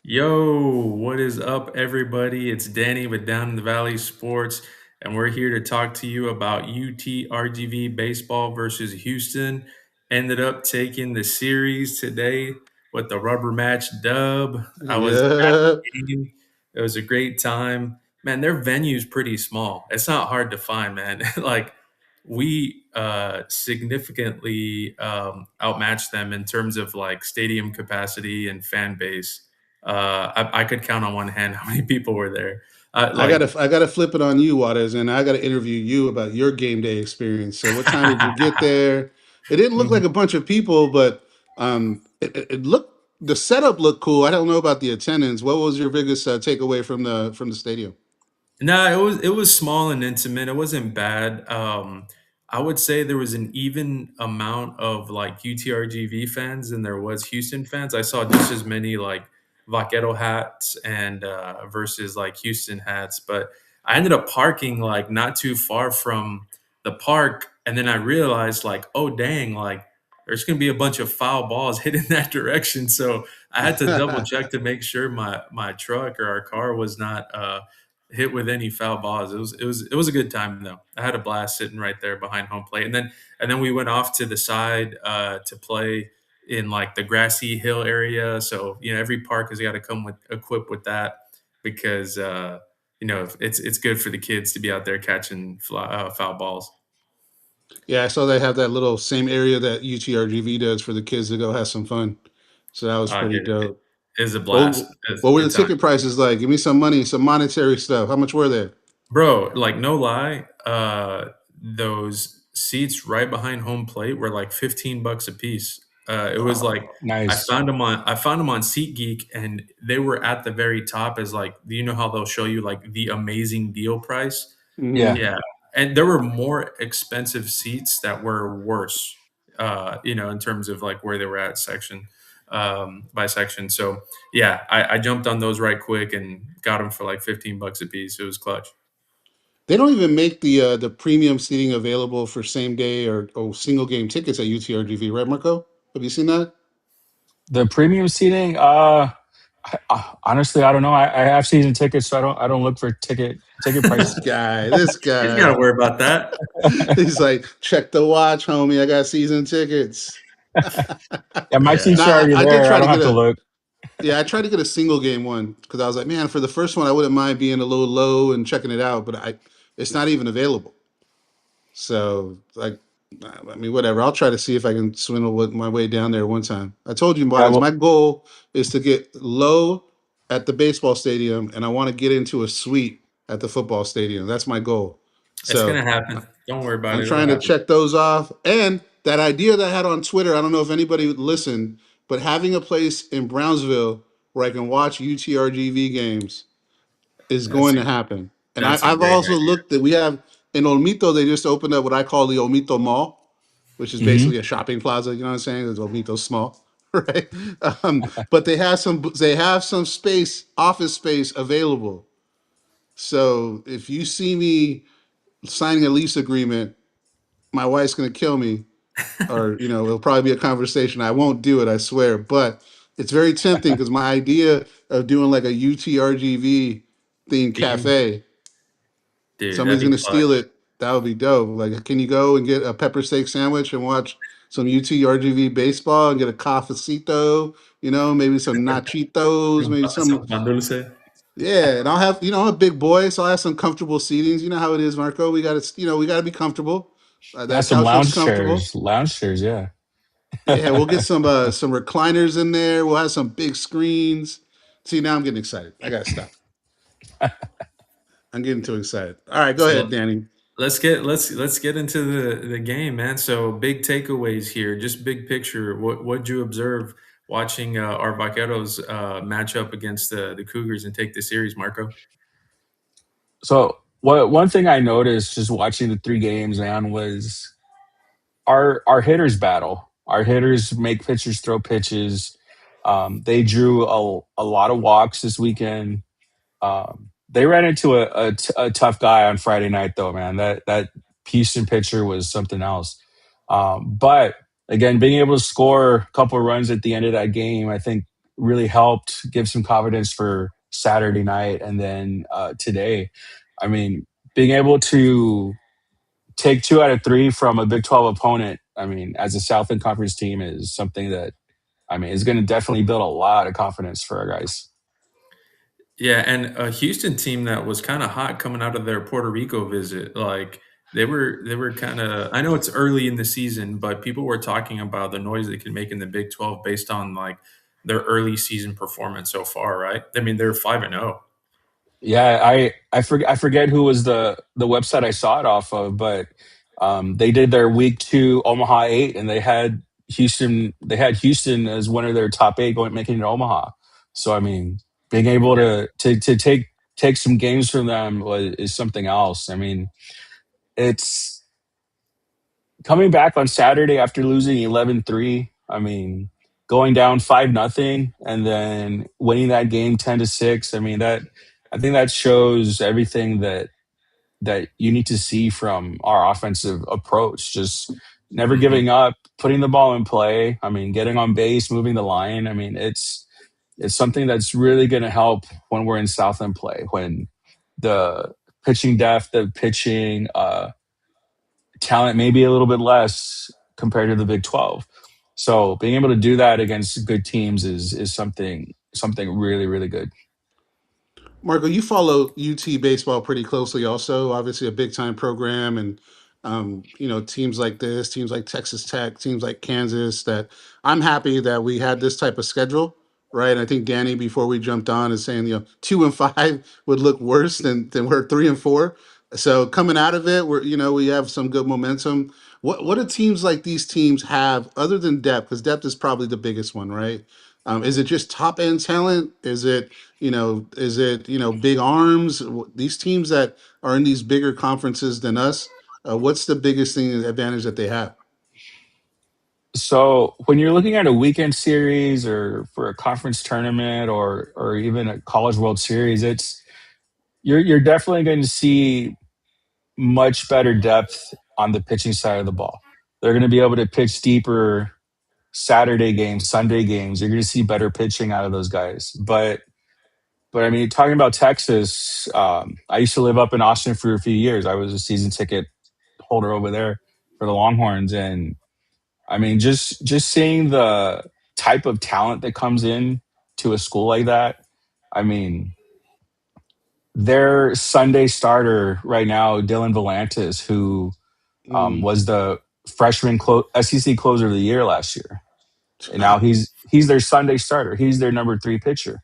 Yo, what is up, everybody? It's Danny with Down in the Valley Sports, and we're here to talk to you about UTRGV baseball versus Houston. Ended up taking the series today with the rubber match dub. I was at Yeah, the game. It was a great time. Man, their venue's pretty small. It's not hard to find, man. Like we significantly outmatched them in terms of like stadium capacity and fan base. I could count on one hand how many people were there. I Like, gotta I gotta flip it on you, Waters, and I gotta interview you about your game day experience. So, what time did you get there? It didn't look like Mhm. a bunch of people, but it looked the setup looked cool. I don't know about the attendance. What was your biggest takeaway from the stadium? No, it was small and intimate. It wasn't bad. I would say there was an even amount of like UTRGV fans than there was Houston fans. I saw just as many like vaquero hats and versus like Houston hats, but I ended up parking like not too far from the park, and then I realized like, oh dang, like there's gonna be a bunch of foul balls hitting that direction. So I had to double check to make sure my truck or our car was not hit with any foul balls. It was a good time though. I had a blast sitting right there behind home plate, and then we went off to the side to play in like the grassy hill area. So every park has got to come with equipped with that because it's good for the kids to be out there catching foul balls. Yeah, I saw they have that little same area that UTRGV does for the kids to go have some fun. So that was pretty Dude, dope. it was a blast. What It was what a were good the time. ticket prices like? Give me some money, some monetary stuff. How much were they? Bro, like no lie, those seats right behind home plate were like $15 a piece. It was like Nice. I found them on SeatGeek, and they were at the very top as like, do you know how they'll show you like the amazing deal price? Hmm. Yeah. Yeah. And there were more expensive seats that were worse, in terms of like where they were at section by section. So yeah, I jumped on those right quick and got them for like $15 a piece. It was clutch. They don't even make the premium seating available for same day or single game tickets at UTRGV, right, Marco? Have you seen that? The premium seating, honestly, I don't know. I have season tickets, so I don't look for ticket this prices. guy, this He's got to guy. worry about that. He's like, check the watch, homie. I got season tickets. Yeah, my Yeah. seats No, are already I did there. try I to don't get have to a look. yeah, I tried to get a single game one because I was like, man, for the first one, I wouldn't mind being a little low and checking it out, but it's not even available. So like, I mean, whatever. I'll try to see if I can swindle my way down there one time. I told you, Yeah, Martins, well, my goal is to get low at the baseball stadium, and I want to get into a suite at the football stadium. That's my goal. It's So gonna happen. Don't worry about I'm it. It'll trying to happen. check those off. And that idea that I had on Twitter, I don't know if anybody would listen, but having a place in Brownsville where I can watch UTRGV games is That's going a to happen. And that's a I've great also idea. looked that we have in Olmito, they just opened up what I call the Olmito Mall, which is hmm basically a shopping plaza. You know what I'm saying? It's Olmito small, right? But they have some space, office space available. So if you see me signing a lease agreement, my wife's gonna kill me, or it'll probably be a conversation. I won't do it, I swear. But it's very tempting because my idea of doing like a UTRGV themed Theme, cafe, dude, that'd somebody's be gonna clutch. steal it. That would be dope. Like, can you go and get a pepper steak sandwich and watch some UTRGV baseball and get a cafecito? Maybe some nachitos, maybe some. Some pan dulce. Yeah, and I'll have I'm a big boy, so I'll have some comfortable seatings. You know how it is, Marco. We got to be comfortable. Yeah, That some couch looks lounge comfortable. chairs. Lounge chairs, yeah. Yeah, we'll get some recliners in there. We'll have some big screens. See, now I'm getting excited. I gotta stop. I'm getting too excited. All right, go ahead, So Danny. let's get into the game, man. So big takeaways here, just big picture. What'd you observe watching our Vaqueros match up against the Cougars and take the series, Marco? So, one thing I noticed just watching the three games, man, was our hitters battle. Our hitters make pitchers throw pitches. They drew a lot of walks this weekend. They ran into a tough guy on Friday night, though, man. That Houston pitcher was something else. But again, being able to score a couple of runs at the end of that game, I think really helped give some confidence for Saturday night and then today. I mean, being able to take 2 out of 3 from a Big 12 opponent, I mean, as a Southland Conference team is something that, I mean, is going to definitely build a lot of confidence for our guys. Yeah, and a Houston team that was kinda hot coming out of their Puerto Rico visit, like, they were kinda I know it's early in the season, but people were talking about the noise they can make in the Big 12 based on, like, their early season performance so far, right? I mean, they're 5-0. Yeah, I forget who was the website I saw it off of, but they did their week 2 Omaha 8, and they had Houston as one of their top 8 going making it to Omaha. So I mean, being able to take some games from them is something else. I mean, it's coming back on Saturday after losing 11-3. I mean, going down 5-0 and then winning that game 10-6. I mean, that I think that shows everything that you need to see from our offensive approach. Just never Mhm. giving up, putting the ball in play. I mean, getting on base, moving the line. I mean, it's something that's really going to help when we're in Southland play, when the pitching depth, the pitching talent maybe a little bit less compared to the Big 12. So being able to do that against good teams is something really really good. Marco, you follow UT baseball pretty closely, also. Obviously, a big time program, and teams like this, teams like Texas Tech, teams like Kansas. That I'm happy that we had this type of schedule, right? I think Danny, before we jumped on, is saying 2-5 would look worse than we're 3-4. So coming out of it, we have some good momentum. What do teams like these teams have other than depth? Because depth is probably the biggest one, right? Is it just top end talent? Is it big arms? These teams that are in these bigger conferences than us, what's the biggest thing advantage that they have? So when you're looking at a weekend series or for a conference tournament or even a college world series, you're definitely going to see much better depth on the pitching side of the ball. They're going to be able to pitch deeper Saturday games, Sunday games. You're going to see better pitching out of those guys. But I mean, talking about Texas, I used to live up in Austin for a few years. I was a season ticket holder over there for the Longhorns, and I mean, just seeing the type of talent that comes in to a school like that. I mean, their Sunday starter right now, Dylan Volantis, who Mm. was the SEC closer of the year last year, and now he's their Sunday starter. He's their number 3 pitcher,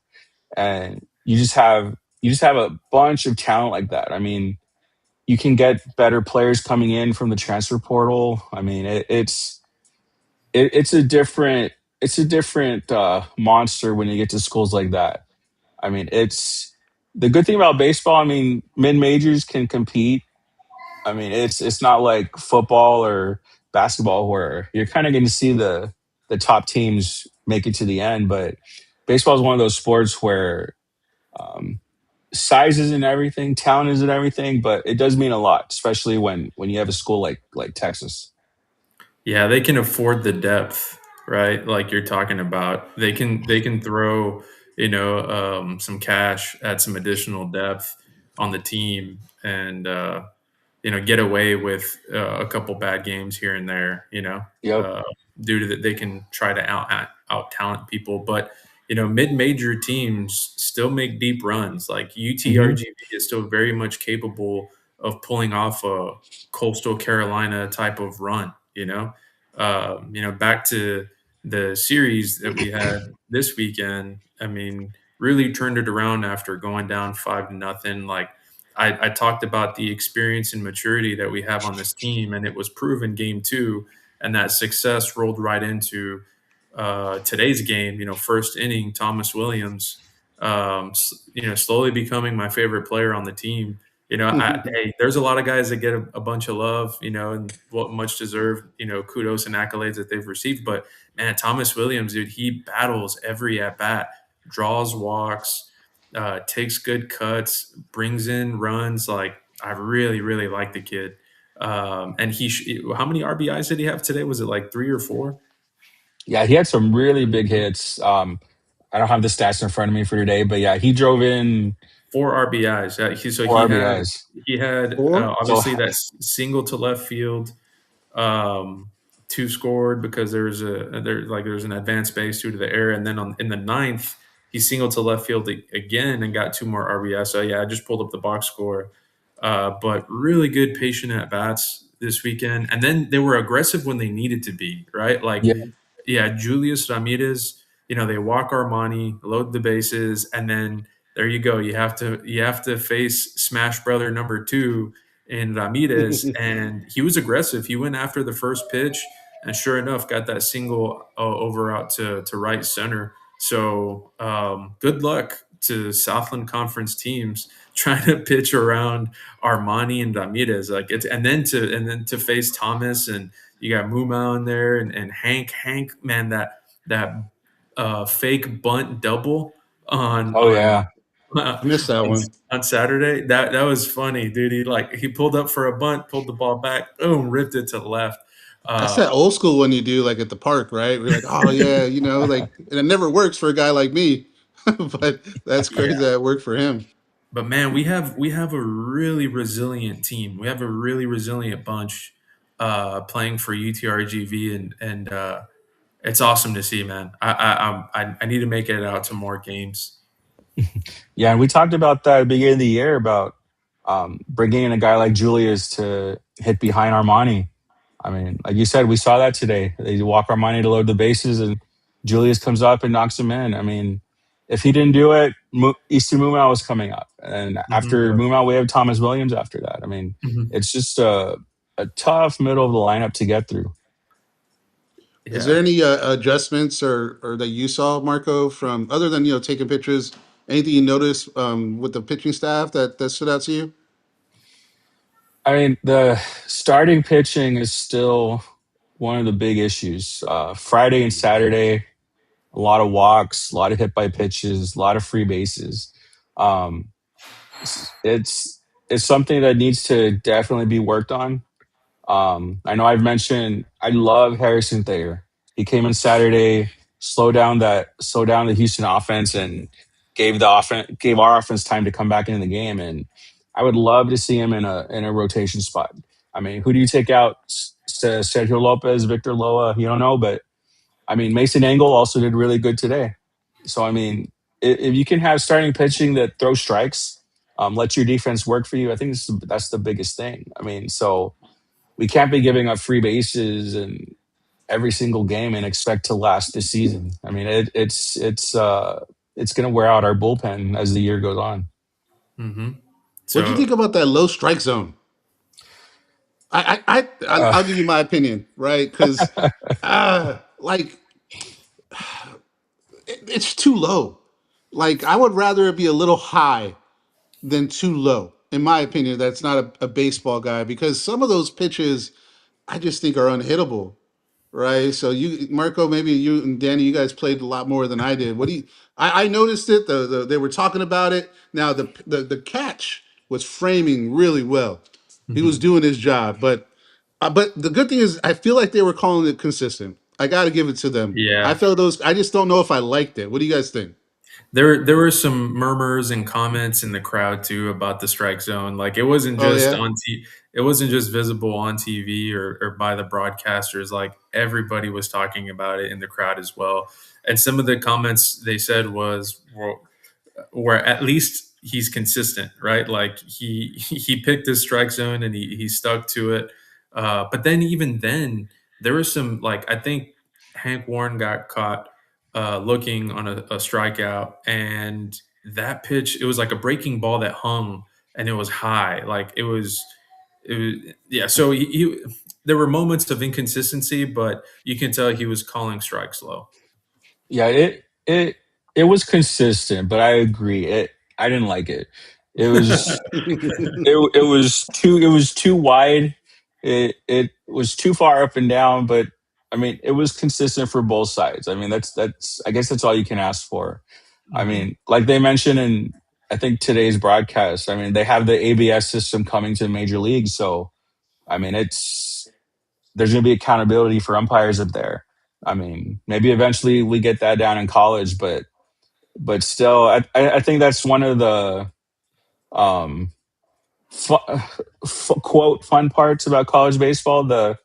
and you just have a bunch of talent like that. I mean, you can get better players coming in from the transfer portal. I mean, it's a different monster when you get to schools like that. I mean, it's the good thing about baseball. I mean, mid majors can compete. I mean, it's not like football or basketball where you're kind of going to see the top teams make it to the end. But baseball is one of those sports where um, size isn't everything, talent isn't everything, but it does mean a lot, especially when you have a school like Texas. Yeah, they can afford the depth, right? Like you're talking about. They can throw, some cash at some additional depth on the team and get away with a couple bad games here and there, Yep. uh, due to that they can try to out talent people. But mid-major teams still make deep runs. Like Hmm. UTRGV is still very much capable of pulling off a coastal Carolina type of run. Back to the series that we had this weekend. I mean, really turned it around after going down 5-0. Like I talked about the experience and maturity that we have on this team, and it was proven game 2, and that success rolled right into today's game. First inning, Thomas Williams, slowly becoming my favorite player on the team. Hey, there's a lot of guys that get a bunch of love, and what much deserved, kudos and accolades that they've received. But man, Thomas Williams, dude, he battles every at bat, draws walks, takes good cuts, brings in runs. Like I really, really like the kid. And how many RBIs did he have today? Was it like 3 or 4? Yeah, he had some really big hits. I don't have the stats in front of me for today, but yeah, he drove in Four RBIs. So 4 RBIs. he had Four? So obviously that single to left field, two scored because there's an advanced base due to the error, and then in the ninth he singled to left field again and got two more RBIs. So yeah, I just pulled up the box score, but really good patient at bats this weekend, and then they were aggressive when they needed to be, right? Like, yeah, yeah, Julius Ramirez, they walk Armani, load the bases, and then there you go. You have to face Smash Brother number two in Ramirez, and he was aggressive. He went after the first pitch, and sure enough, got that single over out to right center. So good luck to Southland Conference teams trying to pitch around Armani and Ramirez, like it's and then to face Thomas, and you got Muma in there, and Hank, man, that fake bunt double on oh on yeah. I missed that on, one. on Saturday. That was funny, dude. He pulled up for a bunt, pulled the ball back, boom, ripped it to the left. That's Uh, that old school one you do like at the park, right? We're like, oh yeah, like, and it never works for a guy like me, but that's yeah, crazy that it worked for him. but man, we have a really resilient team. We have a really resilient bunch playing for UTRGV, and it's awesome to see, man. I need to make it out to more games. Yeah, and we talked about that at the beginning of the year about bringing in a guy like Julius to hit behind Armani. I mean, like you said, we saw that today. They walk Armani to load the bases, and Julius comes up and knocks him in. I mean, if he didn't do it, Easton Mumau was coming up, and after Yeah. Mumau, we have Thomas Williams after that. I mean, Mhm. it's just a tough middle of the lineup to get through. Is there Yeah. any adjustments or that you saw, Marco, from other than taking pictures? Anything you noticed with the pitching staff that stood out to you? I mean, the starting pitching is still one of the big issues. Friday and Saturday, a lot of walks, a lot of hit by pitches, a lot of free bases. Um, it's it's something that needs to definitely be worked on. I know I've mentioned I love Harrison Thayer. He came in Saturday, slow down the Houston offense, and gave our offense time to come back into the game. And I would love to see him in a rotation spot. I mean, who do you take out? Sergio Lopez, Victor Loa? You don't know, but I mean, Mason Angle also did really good today. So I mean, if you can have starting pitching that throws strikes, let your defense work for you. I think that's the biggest thing. I mean, so we can't be giving up free bases and every single game and expect to last this season. I mean, it's going to wear out our bullpen as the year goes on. Hmm. What do you So think about that low strike zone? Uh, I'll give you my opinion, right? Because like it's too low. Like I would rather it be a little high than too low. In my opinion, that's not a baseball guy because some of those pitches I just think are unhittable. Right. So you, Marco, maybe you and Danny, you guys played a lot more than I did. What do you? I noticed it. They were talking about it. Now the catch was framing really well. He was mhm. doing his job, but the good thing is I feel like they were calling it consistent. I got to give it to them. I Yeah, felt those. I just don't know if I liked it. What do you guys think? there were some murmurs and comments in the crowd too about the strike zone. Like Oh yeah. it wasn't just visible on TV or by the broadcasters. Like everybody was talking about it in the crowd as well. And some of the comments they said was, well, where at least he's consistent, right? Like he picked his strike zone and he stuck to it. But then even then, there was some, like, I think Hank Warren got caught looking on a strikeout, and that pitch, it was like a breaking ball that hung and it was high, like it was yeah. So there were moments of inconsistency, but you can tell he was calling strikes low. yeah, it was consistent, but I agree. I didn't like it. It was it was too wide. It was too far up and down, but I mean, it was consistent for both sides. I mean, that's I guess that's all you can ask for. I Hmm. mean, like they mentioned in I think today's broadcast, I mean, they have the ABS system coming to major leagues, so I mean, it's there's going to be accountability for umpires up there. I mean, maybe eventually we get that down in college, but but still, I think that's one of the um, quote fun parts about college baseball. The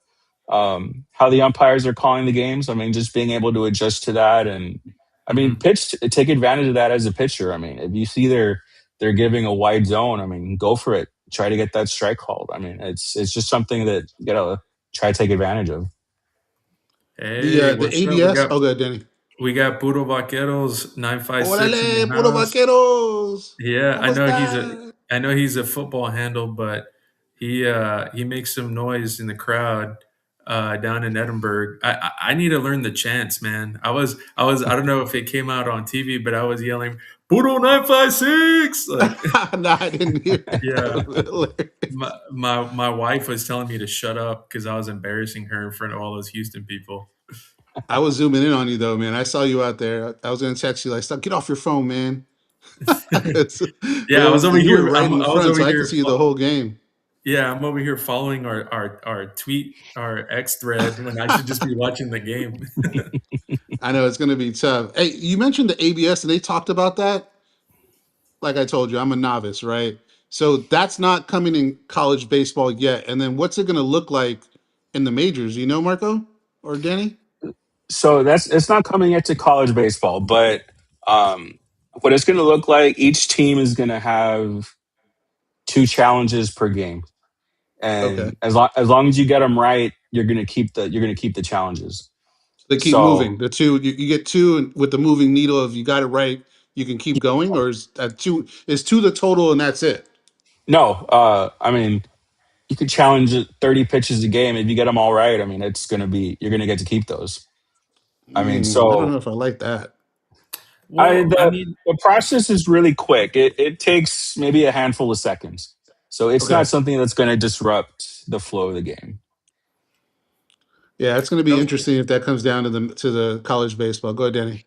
how the umpires are calling the games. I mean, just being able to adjust to that, and I mean, Mhm. take advantage of that as a pitcher. I mean, if you see they're giving a wide zone, I mean, go for it. Try to get that strike called. I mean, it's just something that you gotta try to take advantage of. Hey, The what's up? ABS. Oh, good, Danny. We got Puro Vaqueros 956 in Órale, the puro house. vaqueros. Yeah, ¿Cómo está? I know he's a football handle, but he makes some noise in the crowd down in Edinburgh. I need to learn the chants, man. I don't know if it came out on TV, but I was yelling Puro 956 like No, I didn't hear yeah. that. My wife was telling me to shut up because I was embarrassing her in front of all those Houston people. I was zooming in on you though, man. I saw you out there. I was gonna text you like, "Stop! Get off your phone, man." But Yeah, it was you were right in the I was front, over so I could here see you the whole game. yeah, I'm over here following our tweet, our X thread when I should just be watching the game. I know it's gonna be tough. Hey, you mentioned the ABS, and they talked about that. Like I told you, I'm a novice, right? So that's not coming in college baseball yet. And then what's it gonna look like in the majors? You know, Marco or Danny? So that's it's not coming yet to college baseball, but um, what it's going to look like, each team is going to have two challenges per game, Okay. and as long as you get them right, you're going to keep the challenges. They keep moving. So The two you get two and with the moving needle. If you got it right, you can keep going. Or is that two? Is two the total and that's it? no, I mean you could challenge it 30 pitches a game if you get them all right. I mean it's going to be you're going to get to keep those. I mean I don't so know if I like that. Well, I mean, the process is really quick. It takes maybe a handful of seconds. So it's not Okay. something that's going to disrupt the flow of the game. Yeah, it's going to be no, interesting if that comes down to the college baseball. Go ahead, Danny.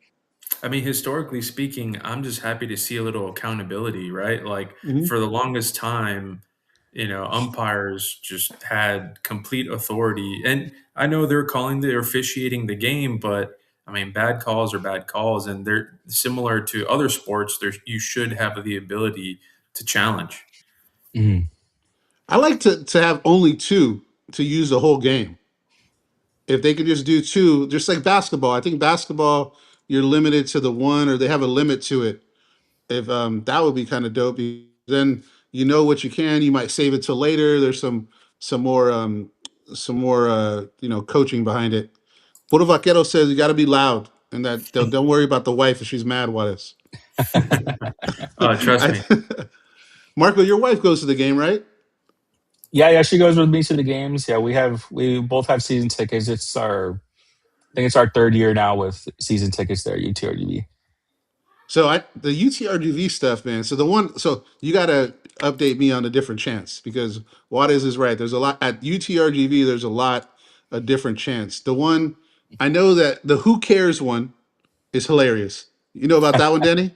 I mean, historically speaking, I'm just happy to see a little accountability, right? Like Hmm. for the longest time, umpires just had complete authority. And I know they're officiating the game, but I mean, bad calls are bad calls, and they're similar to other sports. You should have the ability to challenge. Mhm. I like to have only two to use the whole game. If they could just do two, just like basketball. I think basketball you're limited to the one, or they have a limit to it. If that would be kind of dope. Then you know what you can. You might save it till later. There's some more coaching behind it. Puro Vaquero says you got to be loud, and that don't worry about the wife if she's mad with us. Trust I, me. Marco, your wife goes to the game, right? Yeah, yeah, she goes with me to the games. Yeah, we both have season tickets. I think it's our third year now with season tickets there at UTRGV. So the UTRGV stuff, man. So the one, so you got to update me on the different chants because Juarez is right. There's a lot at UTRGV. There's a lot of different chants. The one I know that the "Who Cares" one is hilarious. You know about that one, Danny?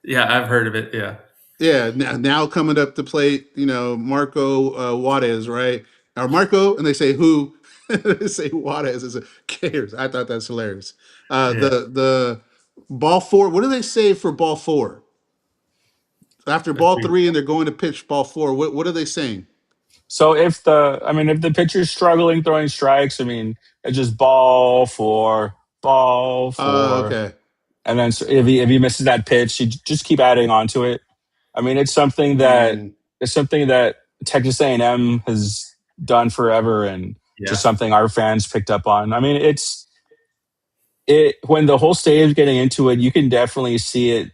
Yeah, I've heard of it. Yeah. Yeah. Now coming up to plate, Marco Juarez, right? Or Marco, and they say who? They say Juarez is a cares. I thought that's hilarious. Yeah. The ball four. What do they say for ball four? After ball three and they're going to pitch ball four, what are they saying? So if the pitcher's struggling throwing strikes, I mean, it's just ball four, Okay. and then so if he misses that pitch, you just keep adding on to it. I mean, Mm, it's something that Texas A&M has done forever, and just Yeah. something our fans picked up on. I mean, it when the whole state is getting into it, you can definitely see it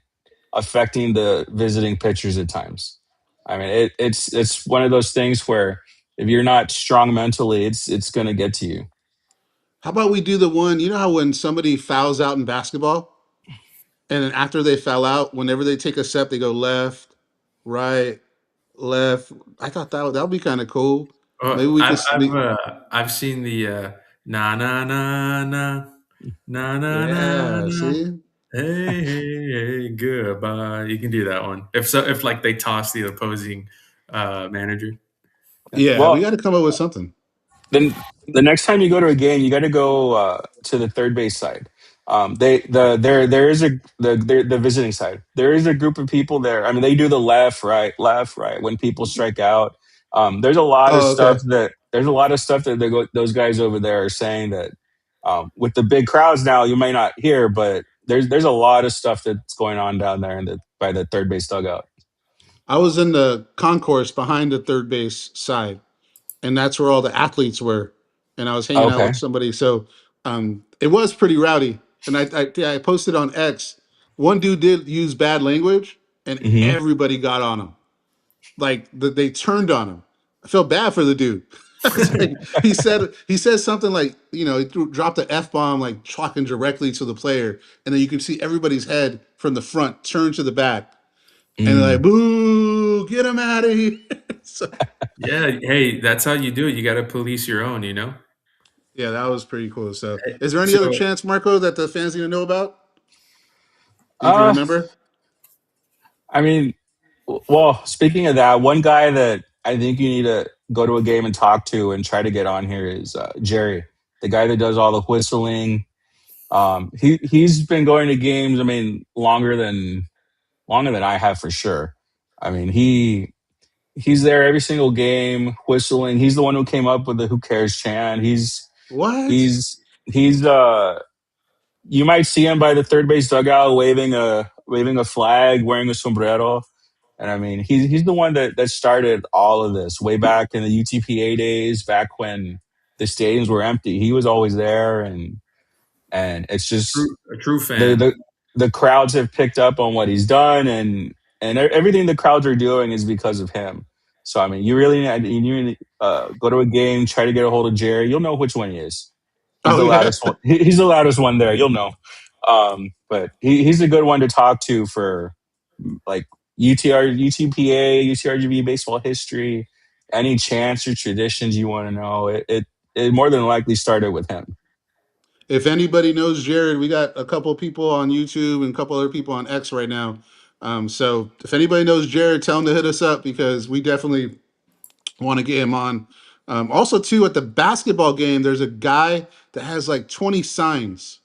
affecting the visiting pitchers at times. I mean, it's one of those things where if you're not strong mentally, it's going to get to you. how about we do the one? You know how when somebody fouls out in basketball, and then after they foul out, whenever they take a step, they go left, right, left. I thought that would be kind of cool. Maybe we could. I've seen the na na na na na na na Yeah. na. See. Hey, hey, hey, goodbye. You can do that one. If like they toss the opposing manager. Yeah, we Well, got to come up with something. then the next time you go to a game, you got to go to the third base side. There is the visiting side. There is a group of people there. I mean, they do the left, right when people strike out. There's a lot of Oh, stuff okay. that those guys over there are saying that with the big crowds now you may not hear, but there's a lot of stuff that's going on down there in the by the third base dugout. I was in the concourse behind the third base side, and that's where all the athletes were. And I was hanging out with Okay. somebody, so it was pretty rowdy. And yeah, I posted on X. One dude did use bad language, and Hmm. everybody got on him. Like they turned on him. I felt bad for the dude. It's like he said something like dropped an f bomb like talking directly to the player, and then you can see everybody's head from the front turn to the back, and they're like, Mm. "Boo! Get him out of here!" So, Yeah, hey, that's how you do it. You got to police your own, you know? yeah, that was pretty cool. So, is there any other So, chance, Marco, that the fans need to know about that you can Uh, remember? I mean, well, speaking of that, one guy that I think you need to go to a game and talk to and try to get on here is Jerry, the guy that does all the whistling. He's been going to games. I mean, longer than I have for sure. I mean, he's there every single game whistling. He's the one who came up with the "Who cares" chant. What? He's you might see him by the third base dugout waving a flag, wearing a sombrero. And I mean, he's the one that started all of this way back in the UTPA days, back when the stadiums were empty. He was always there, and it's just a true the fan. the the crowds have picked up on what he's done, and everything the crowds are doing is because of him. So I mean, go to a game, try to get a hold of Jerry. You'll know which one he is. He's Oh the yeah. loudest one. He's the loudest one there. You'll know. But he's a good one to talk to for like UTRGV baseball history, any chants or traditions you want to know. It more than likely started with him. If anybody knows Jared, we got a couple of people on YouTube and a couple other people on X right now. So if anybody knows Jared, tell him to hit us up because we definitely want to get him on. Also, too, at the basketball game, there's a guy that has like 20 signs.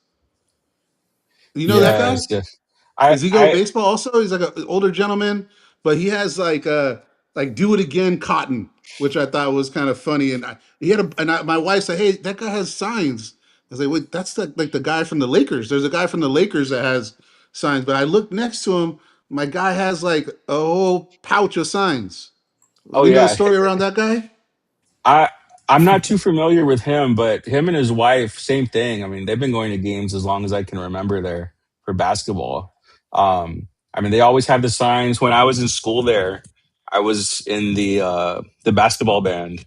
You know that guy? Yes, yes. I Does he go I baseball also? He's like an older gentleman, but he has like do it again cotton, which I thought was kind of funny. And he had my wife said, "Hey, that guy has signs." I was like, "Wait, that's like the guy from the Lakers." There's a guy from the Lakers that has signs, but I looked next to him. My guy has like a whole pouch of signs. oh Do you know the yeah. story around that guy? I I'm not too familiar with him, but him and his wife, same thing. I mean, they've been going to games as long as I can remember there for basketball. I mean, they always have the signs. When I was in school there, I was in the basketball band,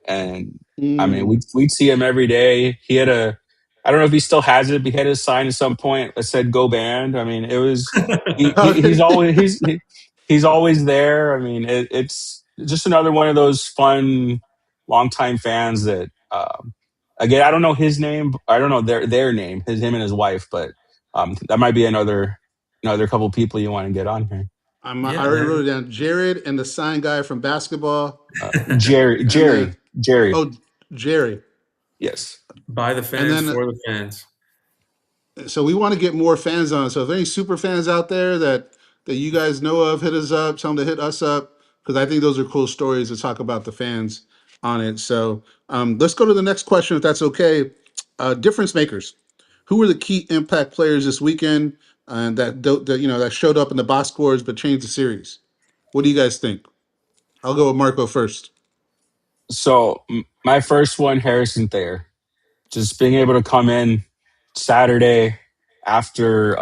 and I mean, Mm. we'd see him every day. He had a, I don't know if he still has it, but he had a sign at some point that said "Go Band." I mean, it was he's Okay. always he's always there. I mean, it's just another one of those fun longtime fans that again, I don't know his name, I don't know their name, him and his wife, but that might be another couple people you want to get on here. I Yeah, already man. wrote it down. Jared and the sign guy from basketball, Jerry, and then Jerry, Jerry. oh Jerry, Yes. By the and fans, then for the fans. so we want to get more fans on. So if any super fans out there that you guys know of, hit us up. Tell them to hit us up because I think those are cool stories to talk about the fans on it. So let's go to the next question if that's okay. Difference makers. Who were the key impact players this weekend that showed up in the box scores but changed the series? What do you guys think? I'll go with Marco first. So my first one, Harrison Thayer, just being able to come in Saturday after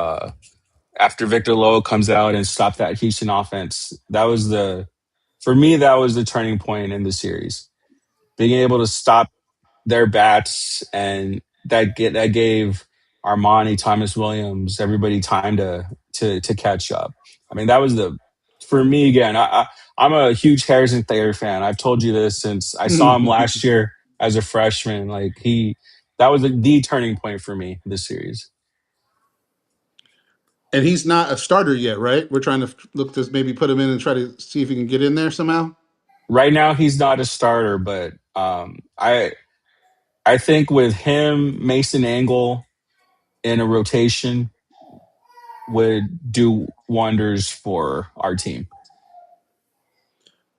after Victor Lowe comes out and stop that Houston offense. That was the for me that was the turning point in the series. Being able to stop their bats, and that gave Armani, Thomas Williams, everybody time to catch up. I mean, that was the for me again. I'm a huge Harrison Thayer fan. I've told you this since I saw him And last year as a freshman. Like that was the turning point for me this series. he's not a starter yet, right? We're trying to look to maybe put him in and try to see if he can get in there somehow. Right now, he's not a starter, but I think with him, Mason Angle, in a rotation would do wonders for our team.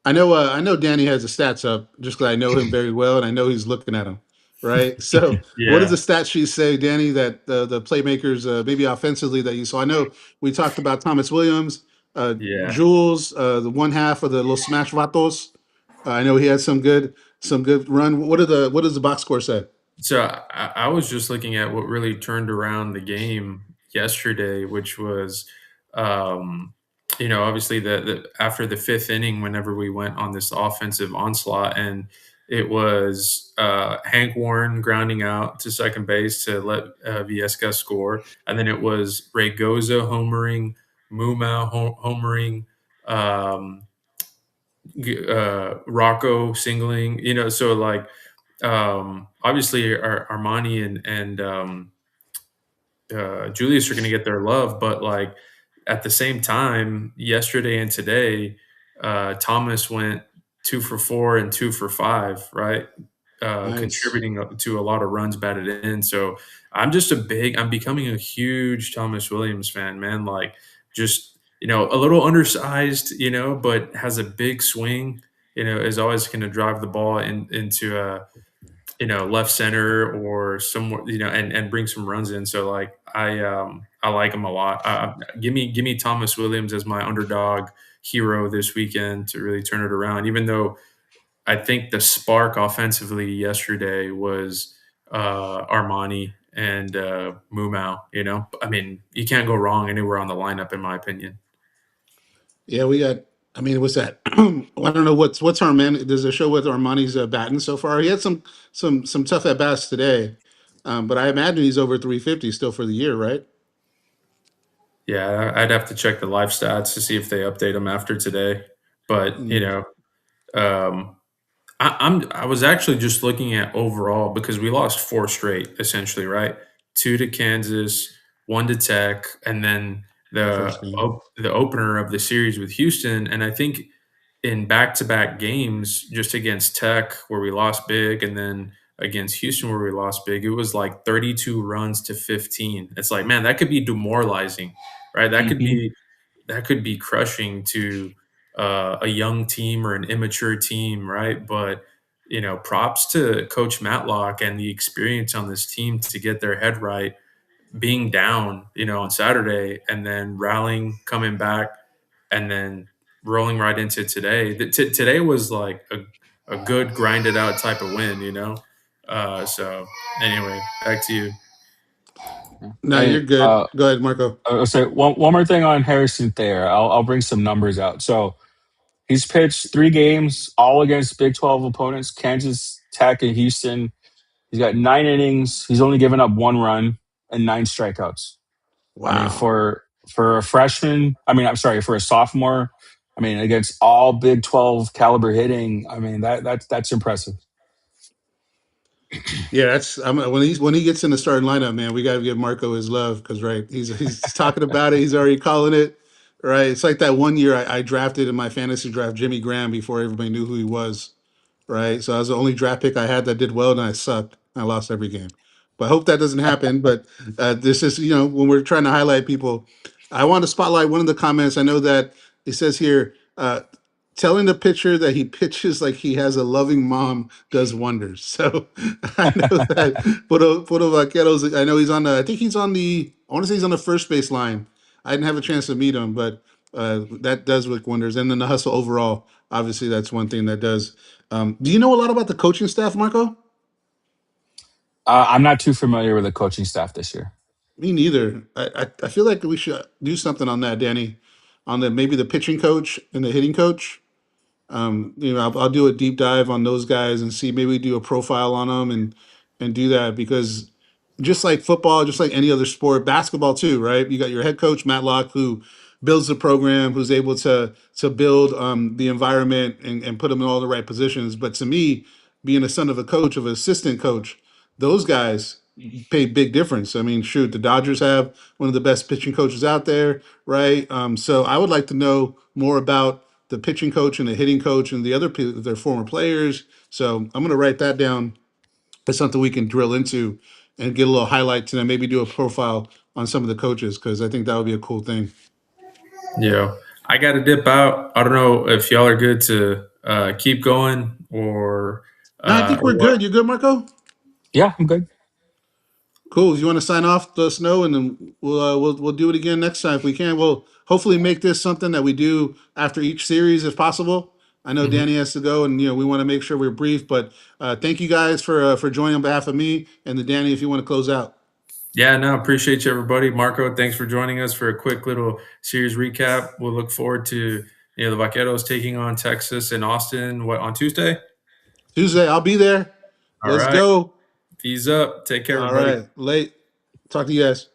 I know Danny has the stats up just because I know him very well and I know he's looking at them. Right. So, what does Yeah, the stat sheet say, Danny? That the playmakers, maybe offensively, that you saw. I know we talked about Thomas Williams, yeah. Jules, the one half of the Los Smash Vatos. I know he had some good run. What does the box score say? So I was just looking at what really turned around the game yesterday, which was, um, obviously the after the fifth inning, whenever we went on this offensive onslaught, and it was Hank Warren grounding out to second base to let Viesca score, and then it was Ray Goza homering, Mumau homering. Um, Rocco singling, so like obviously Armani and Julius are going to get their love, but like at the same time, yesterday and today, Thomas went 2 for 4 and 2 for 5, right? Nice. Contributing to a lot of runs batted in. So I'm becoming a huge Thomas Williams fan, man. Like just, a little undersized, but has a big swing, is always going to drive the ball into left center or somewhere, and bring some runs in. So like I like him a lot. Give me Thomas Williams as my underdog hero this weekend to really turn it around. Even though I think the spark offensively yesterday was Armani and Mumau. I mean, you can't go wrong anywhere on the lineup, in my opinion. Yeah, we got. I mean, what's that? I don't know what's Armani. Does it show what Armani's batting so far? He had some tough at bats today, but I imagine he's over 350 still for the year, right? Yeah, I'd have to check the live stats to see if they update them after today. But Mm, um, I was actually just looking at overall because we lost four straight essentially, right? Two to Kansas, one to Tech, and then that first game. the opener of the series with Houston. And I think in back-to-back games, just against Tech where we lost big, and then against Houston where we lost big, it was like 32 runs to 15. It's like, man, that could be demoralizing, right? Hmm. That could be crushing to a young team or an immature team, right? But props to Coach Matlock and the experience on this team to get their head right, being down, on Saturday, and then rallying, coming back, and then rolling right into today. Today was like a good grinded out type of win. So anyway, back to you. No, you're And good. Go ahead, Marco. I'll say one more thing on Harrison Thayer. I'll bring some numbers out. So he's pitched 3 games, all against Big 12 opponents, Kansas Tech and Houston. He's got 9 innings. He's only given up 1 run and 9 strikeouts. I mean, Wow. for a freshman, I mean, I'm sorry, for a sophomore, I mean, against all Big 12 caliber hitting, I mean, that's impressive. Yeah, that's when he gets in the starting lineup, man. We got to give Marco his love because right, he's talking about it. He's already calling it. Right, it's like that one year I drafted in my fantasy draft Jimmy Graham before everybody knew who he was. Right, so I was the only draft pick I had that did well, and I sucked. I lost every game. But I hope that doesn't happen. But this is when we're trying to highlight people, I want to spotlight one of the comments. I know that it says here. Telling the pitcher that he pitches like he has a loving mom does wonders. So I know that Puerto Vaqueros. I know he's on the. I think he's on the. I want to say he's on the first base line. I didn't have a chance to meet him, but that does work wonders. And then the hustle overall, obviously, that's one thing that does. Do you know a lot about the coaching staff, Marco? I'm not too familiar with the coaching staff this year. Me neither. I feel like we should do something on that, Danny, on the maybe the pitching coach and the hitting coach. I'll do a deep dive on those guys and see maybe do a profile on them and do that because just like football, just like any other sport, basketball too, right? You got your head coach Matlock who builds the program, who's able to build the environment and put them in all the right positions. But to me, being a son of a coach, of an assistant coach, those guys pay big difference. I mean, shoot, the Dodgers have one of the best pitching coaches out there, right? So I would like to know more about the pitching coach and the hitting coach and the other their former players. So I'm going to write that down. That's something we can drill into and get a little highlight to them. Maybe do a profile on some of the coaches because I think that would be a cool thing. Yeah, I got to dip out. I don't know if y'all are good to keep going No, I think or we're what. good. You good, Marco? Yeah, I'm good. Cool. You want to sign off the snow, and then we'll do it again next time if we can. We'll hopefully make this something that we do after each series if possible. I know Mhm. Danny has to go, and we want to make sure we're brief. But thank you guys for joining on behalf of me and the Danny. If you want to close out, Yeah, no, appreciate you, everybody. Marco, thanks for joining us for a quick little series recap. We'll look forward to the Vaqueros taking on Texas and Austin. What, on Tuesday? Tuesday I'll be there. All Let's right, go. peace up. Take care, All everybody. right, late. Talk to you guys.